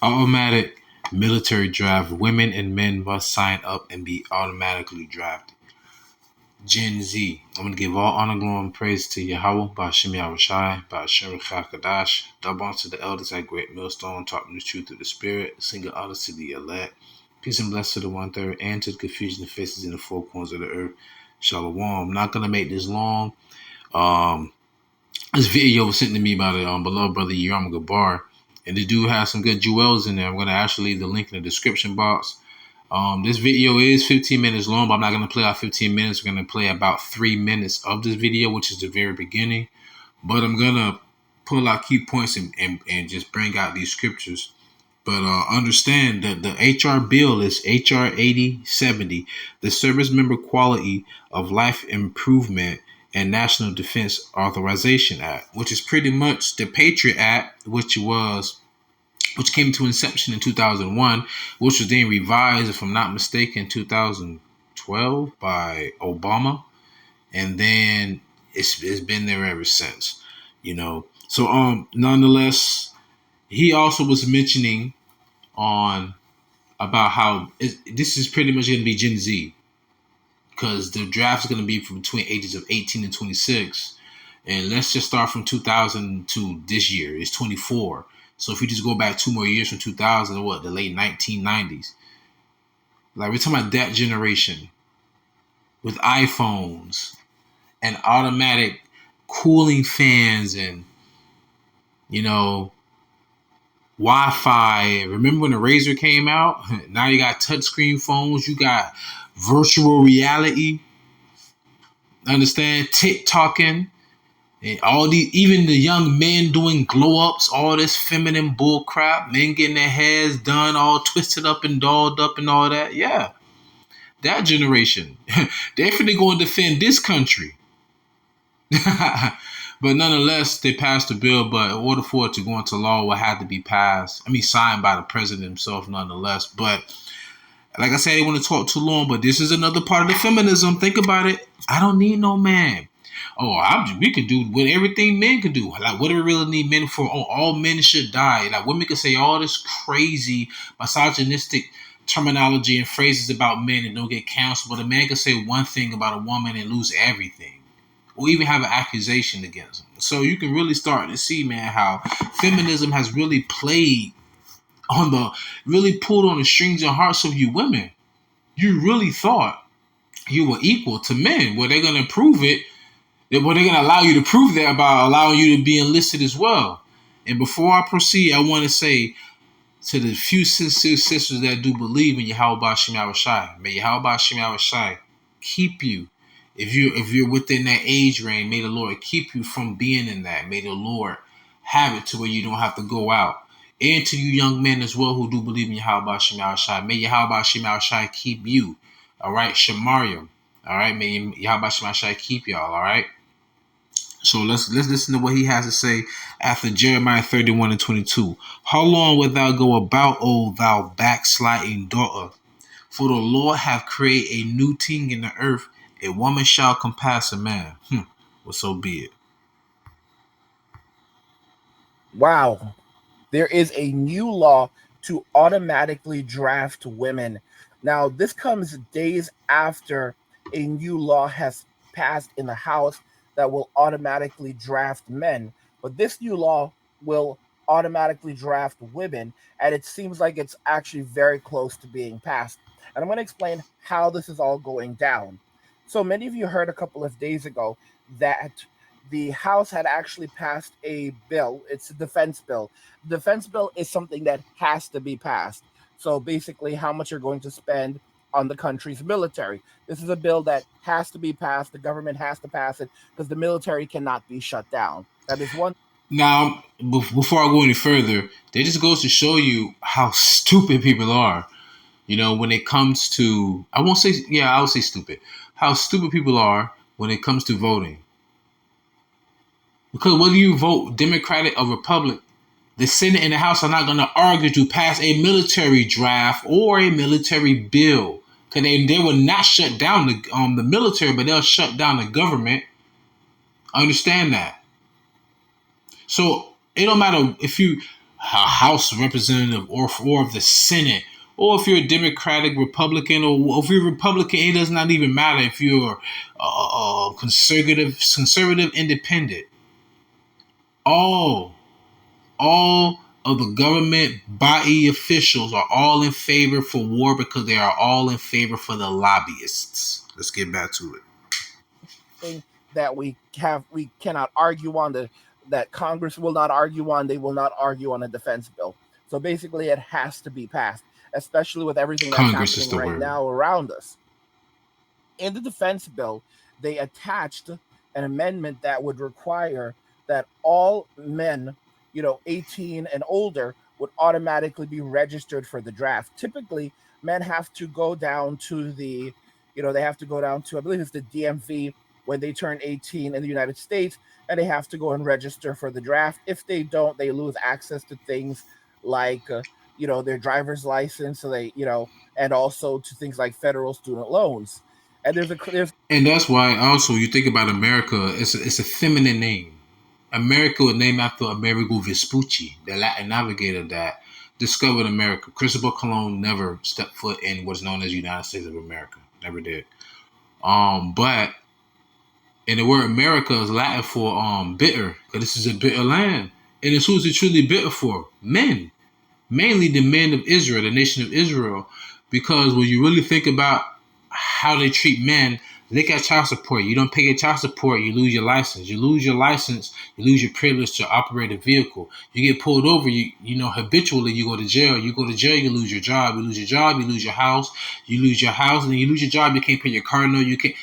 Automatic military draft. Women and men must sign up and be automatically drafted. Gen Z. I'm going to give all honor, glory, and praise to Yahawah, Ba'ashem YAHAWASHI, Ba'ashem QADASH. Double honor to the elders at Great Millstone, taught me the truth through the Spirit. Single honors to the elect. Peace and blessings to the 1/3 and to the confusion of faces in the four corners of the earth. Shalom. I'm not going to make this long. This video was sent to me by the beloved brother Yaram Gabar, and the dude has some good jewels in there. I'm going to actually leave the link in the description box. This video is 15 minutes long, but I'm not going to play out 15 minutes. We're going to play about 3 minutes of this video, which is the very beginning. But I'm going to pull out key points and just bring out these scriptures. But understand that the HR bill is HR 8070, the Service Member Quality of Life Improvement and National Defense Authorization Act, which is pretty much the Patriot Act, which came to inception in 2001, which was then revised, if I'm not mistaken, in 2012 by Obama, and then it's been there ever since, you know. So nonetheless, he also was mentioning on about how this is pretty much going to be Gen Z, because the draft is going to be from between ages of 18 and 26, and let's just start from 2000 to this year. It's 24. So if you just go back 2 more years from 2000, the late 1990s, like we're talking about that generation with iPhones and automatic cooling fans and, you know, Wi-Fi. Remember when the Razr came out? Now you got touchscreen phones. You got virtual reality. Understand? TikToking. And all these, even the young men doing glow-ups, all this feminine bull crap, men getting their hairs done, all twisted up and dolled up and all that. Yeah, that generation. They're finna go and defend this country. But nonetheless, they passed the bill, but in order for it to go into law, it would have to be signed by the president himself nonetheless. But like I said, I didn't want to talk too long, but this is another part of the feminism. Think about it. I don't need no man. We could do what everything men could do. Like, what do we really need men for? All men should die. Like, women could say all this crazy misogynistic terminology and phrases about men and don't get canceled, but a man could say one thing about a woman and lose everything, or even have an accusation against them. So you can really start to see, man, how feminism has really pulled on the strings and hearts of you women. You really thought you were equal to men. Well, they're going to prove it. They're going to allow you to prove that by allowing you to be enlisted as well. And before I proceed, I want to say to the few sincere sisters that do believe in Yahawah Ba'ashem YAHAWASHI, may Yahawah Ba'ashem YAHAWASHI keep you. If you're within that age range, may the Lord keep you from being in that. May the Lord have it to where you don't have to go out. And to you young men as well who do believe in Yahawah Ba'ashem YAHAWASHI, may Yahawah Ba'ashem YAHAWASHI keep you. All right, Shamariam. All right, may Yahawah Ba'ashem YAHAWASHI keep y'all. All right. So let's listen to what he has to say after Jeremiah 31:22. How long wilt thou go about, O thou backsliding daughter? For the Lord hath created a new thing in the earth. A woman shall compass a man. Well, so be it. Wow. There is a new law to automatically draft women. Now, this comes days after a new law has passed in the House that will automatically draft men. But this new law will automatically draft women, and it seems like it's actually very close to being passed. And I'm going to explain how this is all going down. So many of you heard a couple of days ago that the House had actually passed a bill. It's a defense bill. The defense bill is something that has to be passed. So basically, how much you're going to spend on the country's military. This is a bill that has to be passed. The government has to pass it because the military cannot be shut down. That is one. Now, before I go any further, that just goes to show you how stupid people are. You know, when it comes to, I would say stupid. How stupid people are when it comes to voting. Because whether you vote Democratic or Republican, the Senate and the House are not going to argue to pass a military draft or a military bill. Because they will not shut down the military, but they'll shut down the government. Understand that. So it don't matter House representative or of the Senate, or if you're a Democratic, Republican, or if you're Republican, it does not even matter if you're conservative, independent. All of the government body officials are all in favor for war because they are all in favor for the lobbyists. Let's get back to it. Thing that we cannot argue on, that Congress will not argue on. They will not argue on a defense bill. So basically, it has to be passed, especially with everything that's Congress is happening the right word. now around us. In the defense bill, they attached an amendment that would require that all men, 18 and older, would automatically be registered for the draft. Typically, men have to go down to they have to go down to, I believe it's the DMV when they turn 18 in the United States, and they have to go and register for the draft. If they don't, they lose access to things like, their driver's license, so and also to things like federal student loans. And And that's why also you think about America, it's a feminine name. America was named after Amerigo Vespucci, the Latin navigator that discovered America. Christopher Colon never stepped foot in what's known as the United States of America. Never did. But and the word America is Latin for bitter, because this is a bitter land. And it's who's it truly bitter for? Men. Mainly the men of Israel, the nation of Israel. Because when you really think about how they treat men, look at child support. You don't pay your child support, you lose your license. You lose your license, you lose your privilege to operate a vehicle. You get pulled over, habitually you go to jail. You go to jail, you lose your job. You lose your job, you lose your house. You lose your house, and then you lose your job, you can't pay your car note. You can't.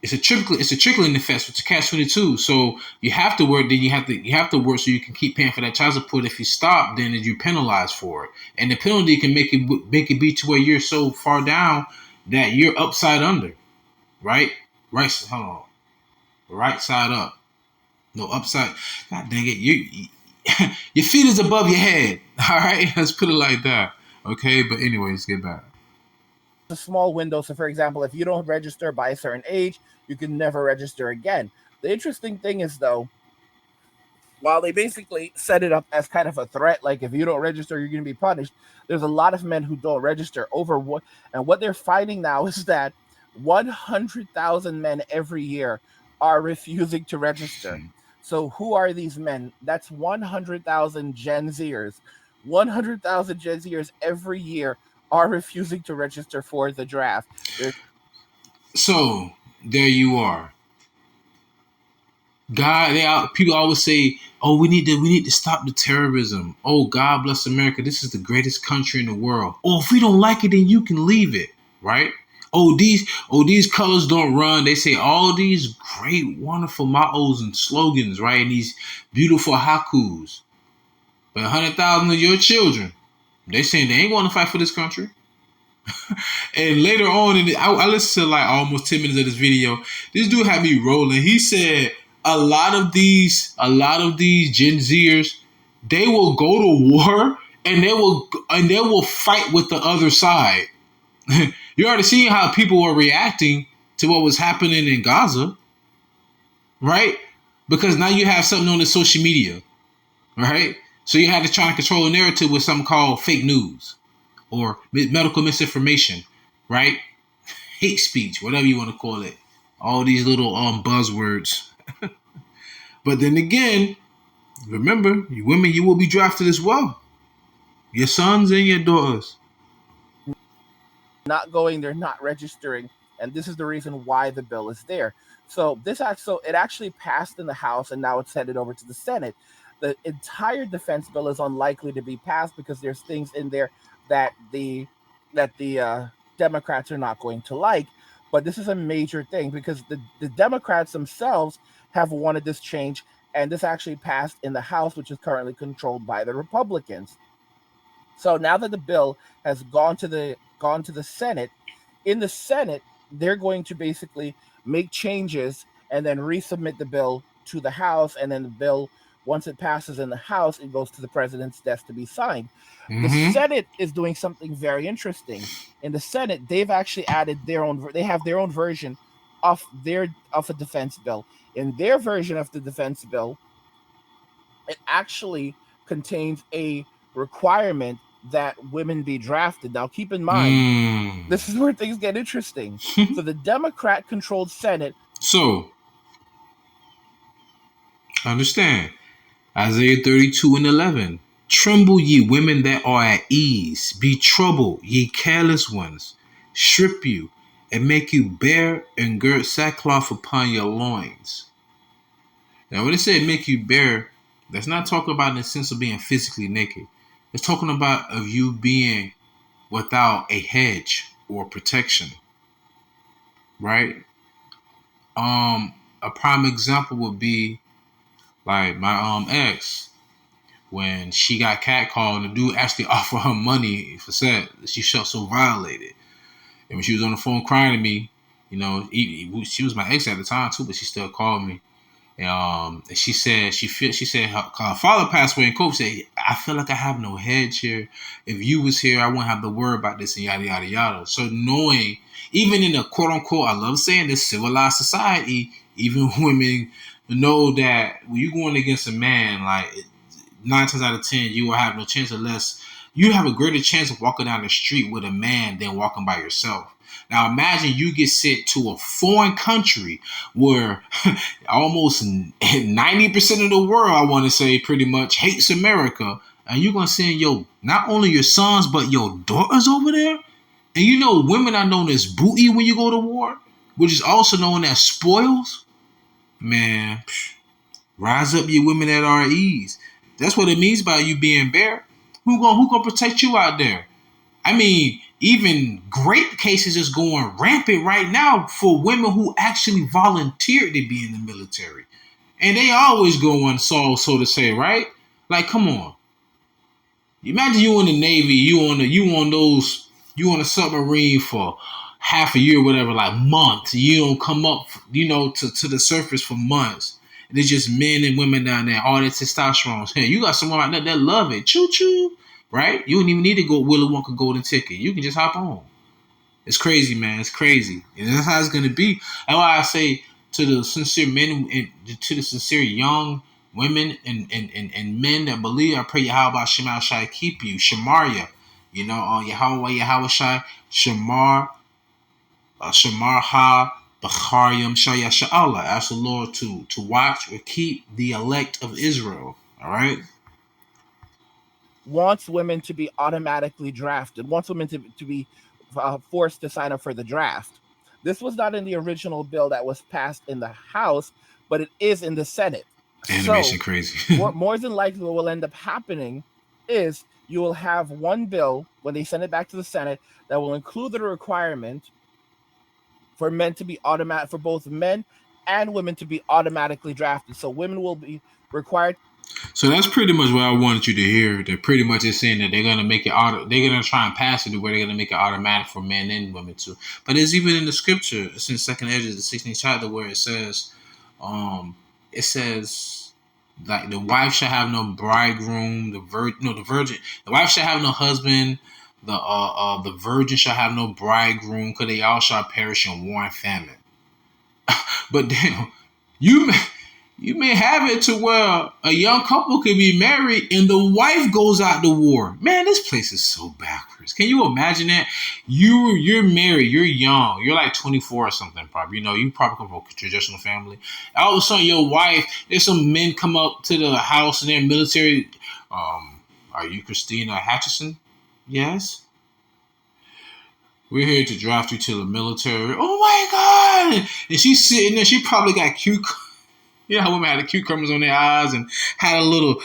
It's a trickling effect. It's a catch-22. So you have to work. Then you have to work so you can keep paying for that child support. If you stop, then you're penalized for it, and the penalty can make it be to where you're so far down that you're upside under, right? Right. Hold on. Right side up. No, upside. God dang it. Your feet is above your head. All right. Let's put it like that. Okay. But anyways, get back. a small window. So, for example, if you don't register by a certain age, you can never register again. The interesting thing is, though, while they basically set it up as kind of a threat, like if you don't register, you're going to be punished, there's a lot of men who don't register over what, and what they're finding now is that 100,000 men every year are refusing to register. So who are these men? That's 100,000 Gen Zers. 100,000 Gen Zers every year are refusing to register for the draft. So there you are. God, people always say, "Oh, we need to stop the terrorism." Oh, God bless America. This is the greatest country in the world. Oh, if we don't like it, then you can leave it, right? These colors don't run. They say all these great, wonderful mottos and slogans, right? And these beautiful hakus. But 100,000 of your children, they saying they ain't going to fight for this country. And later on, I listened to like almost 10 minutes of this video. This dude had me rolling. He said a lot of these Gen Zers, they will go to war and they will fight with the other side. You already seen how people were reacting to what was happening in Gaza, right? Because now you have something on the social media, right? So you had to try to control a narrative with something called fake news or medical misinformation, right? Hate speech, whatever you want to call it. All these little buzzwords. But then again, remember, you women, you will be drafted as well. Your sons and your daughters. Not going, they're not registering, and this is the reason why the bill is there. So it actually passed in the House, and now it's headed over to the Senate. The entire defense bill is unlikely to be passed because there's things in there that the Democrats are not going to like. But this is a major thing because the Democrats themselves have wanted this change, and this actually passed in the House, which is currently controlled by the Republicans. So now that the bill has gone to the Senate, in the Senate, they're going to basically make changes and then resubmit the bill to the House, and then the bill, once it passes in the House, it goes to the president's desk to be signed. The Senate is doing something very interesting. In the Senate, they've actually added they have their own version of a defense bill. In their version of the defense bill, it actually contains a requirement that women be drafted. Now, keep in mind, this is where things get interesting. So the Democrat-controlled Senate. So, understand, Isaiah 32:11. Tremble, ye women that are at ease. Be troubled, ye careless ones. Strip you, and make you bare, and gird sackcloth upon your loins. Now, when it said make you bare, that's not talking about in the sense of being physically naked. It's talking about of you being without a hedge or protection, right? A prime example would be like my ex when she got catcalled. The dude actually offered her money for sex. She felt so violated, and when she was on the phone crying to me, you know, she was my ex at the time too, but she still called me. And she said her father passed away, and Coach said, I feel like I have no hedge here. If you was here, I wouldn't have to worry about this and yada yada yada. So knowing, even in a quote unquote, I love saying this, civilized society, even women know that when you're going against a man, like 9 times out of 10, you will have no chance unless you have a greater chance of walking down the street with a man than walking by yourself. Now imagine you get sent to a foreign country where almost 90% of the world, I want to say, pretty much hates America, and you're gonna send not only your sons but your daughters over there. And you know, women are known as booty when you go to war, which is also known as spoils. Man, rise up, you women that are at ease. That's what it means by you being bare. Who gonna protect you out there? I mean, even great cases is going rampant right now for women who actually volunteered to be in the military. And they always go unsolved, so to say, right? Like, come on. Imagine you in the Navy, you on a submarine for half a year, whatever, like months. You don't come up, to the surface for months. And it's just men and women down there, all that testosterone. Hey, you got someone like that love it. Choo choo. Right? You don't even need to go Willy Wonka golden ticket. You can just hop on. It's crazy, man. It's crazy. And that's how it's going to be. That's why I say to the sincere men and to the sincere young women and men that believe, I pray Yahawah Shema Shai keep you. Shemaria. YAHAWAH, YAHAWASHI, Shemar, Shemar Ha, Bacharyam, YASHARAHLA. Ask the Lord to watch or keep the elect of Israel. All right? Wants women to be automatically drafted, wants women to be forced to sign up for the draft. This was not in the original bill that was passed in the House, but it is in the Senate. Animation crazy. more than likely what will end up happening is you will have one bill when they send it back to the Senate that will include the requirement for men to be automatic, for both men and women to be automatically drafted. So women will be required. So that's pretty much what I wanted you to hear. They're pretty much just saying that they're gonna make it they're gonna try and pass it to where they're gonna make it automatic for men and women too. But it's even in the scripture. It's in Second Ezra, the 16th chapter, where it says, like the wife shall have no bridegroom, the virgin. The wife shall have no husband. The virgin shall have no bridegroom, because they all shall perish in war and famine. But then you may have it to where a young couple can be married and the wife goes out to war. Man, this place is so backwards. Can you imagine that? You're married, you're young, you're like 24 or something probably. You probably come from a traditional family. All of a sudden your wife, there's some men come up to the house and they're military. Are you Christina Hatchison? Yes. We're here to draft you to the military. Oh my God! And she's sitting there, she probably got cute. You know how women had the cucumbers on their eyes and had all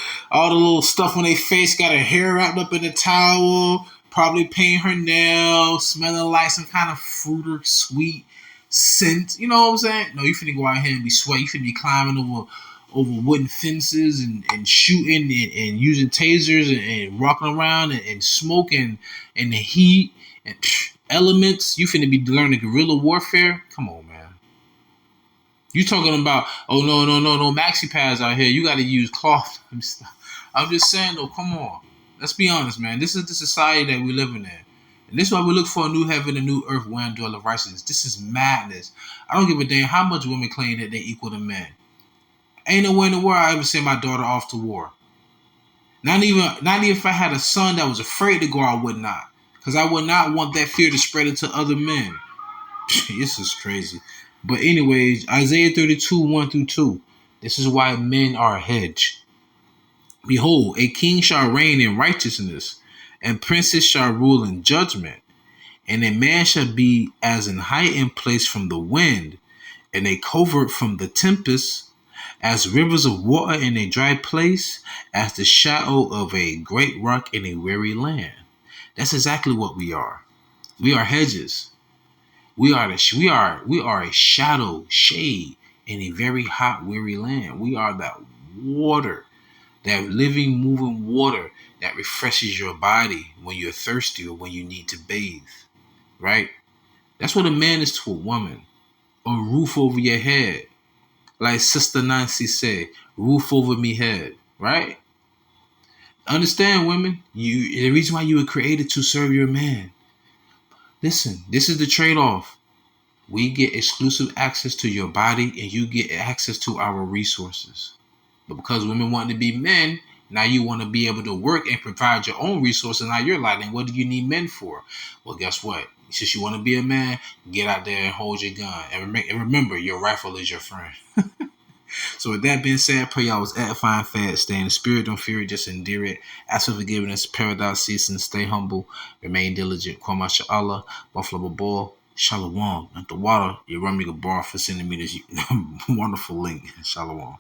the little stuff on their face, got her hair wrapped up in a towel, probably painting her nails, smelling like some kind of fruit or sweet scent. You know what I'm saying? No, you finna go out here and be sweaty. You finna be climbing over wooden fences and shooting and using tasers and walking around and smoking in the heat and elements. You finna be learning guerrilla warfare. Come on, man. You talking about, oh, no maxi pads out here. You got to use cloth. I'm just saying, though, come on. Let's be honest, man. This is the society that we're living in. And this is why we look for a new heaven, a new earth, where dwell of righteousness. This is madness. I don't give a damn how much women claim that they equal to men. Ain't nowhere in the world I ever send my daughter off to war. Not even if I had a son that was afraid to go, I would not. Because I would not want that fear to spread into other men. This is crazy. But anyways, Isaiah 32, 1 through 2. This is why men are a hedge. Behold, a king shall reign in righteousness, and princes shall rule in judgment. And a man shall be as an hiding place from the wind, and a covert from the tempest, as rivers of water in a dry place, as the shadow of a great rock in a weary land. That's exactly what we are. We are hedges. We are a shadow, shade in a very hot, weary land. We are that water, that living, moving water that refreshes your body when you're thirsty or when you need to bathe. Right? That's what a man is to a woman. A roof over your head. Like Sister Nancy said, roof over me head. Right? Understand, women, the reason why you were created to serve your man. Listen, this is the trade-off. We get exclusive access to your body and you get access to our resources. But because women want to be men, now you want to be able to work and provide your own resources. Now you're like, what do you need men for? Well, guess what? Since you want to be a man, get out there and hold your gun. And remember, your rifle is your friend. So with that being said, I pray y'all was edifying, fed, stay in the spirit, don't fear it, just endure it. Ask for forgiveness, paradox ceasing, stay humble, remain diligent. YAHAWAH, Buffalo Ball, Shalom. At the water, you run me a bar for sending me this wonderful link. Shalom.